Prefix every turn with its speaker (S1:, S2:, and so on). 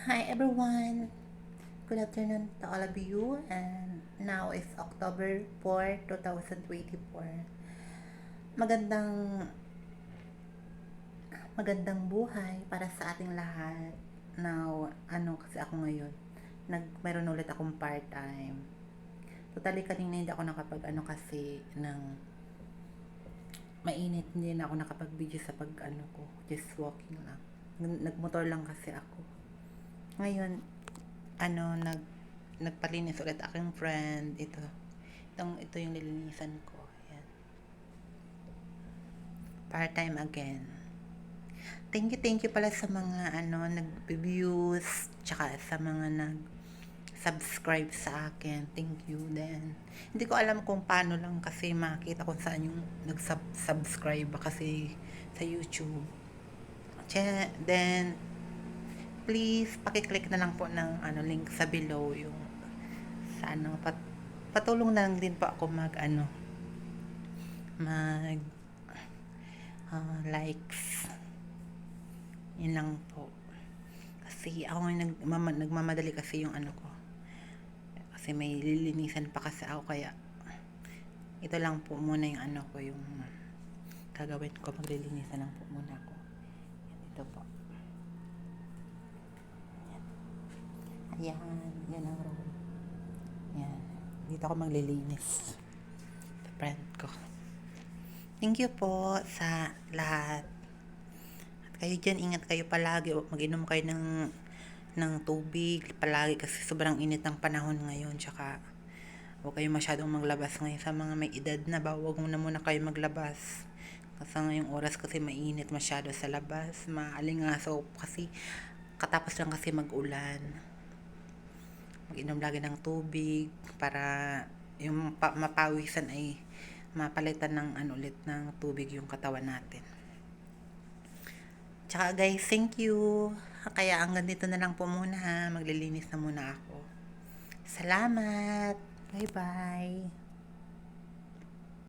S1: Hi everyone! Good afternoon to all of you, and now is October 4, 2024. Magandang magandang buhay para sa ating lahat. Now, kasi ako ngayon, mayroon ulit akong part-time. Totally kanina hindi ako kasi ng mainit, hindi na ako nakapag-video sa ko, just walking lang. Nagmotor lang kasi ako. Ngayon, nagpalinis ulit aking friend. Ito yung nilinisan ko. Ayan. Part-time again. Thank you pala sa mga nag-views, tsaka sa mga nag-subscribe sa akin. Thank you then. Hindi ko alam kung paano lang kasi makita kung saan yung nag-subscribe kasi sa YouTube. Then, please paki-click na lang po ng link sa below yung sa patulong na lang din po ako mag likes. Yun lang po. Kasi ako nagmamadali kasi yung ko. Kasi may lilinisan pa kasi ako, kaya ito lang po muna yung ko, yung gagawin ko. Maglilinisan lang po muna ako. Ito po. Ayan, yan ang room. Yan. Dito ako maglilinis. Sa friend ko. Thank you po sa lahat. At kayo dyan, ingat kayo palagi. Mag-inom kayo ng tubig palagi kasi sobrang init ng panahon ngayon. Tsaka huwag kayo masyadong maglabas ngayon. Sa mga may edad na ba, huwag muna kayo maglabas. Kasi ngayong oras kasi mainit masyado sa labas. Maalingaso kasi katapos lang kasi mag-ulan. Mag-inom lagi ng tubig para yung mapawisan ay mapalitan ng ulit ng tubig yung katawan natin. Tsaka guys, thank you. Kaya hanggang dito na lang po muna ha. Maglilinis na muna ako. Salamat. Bye bye.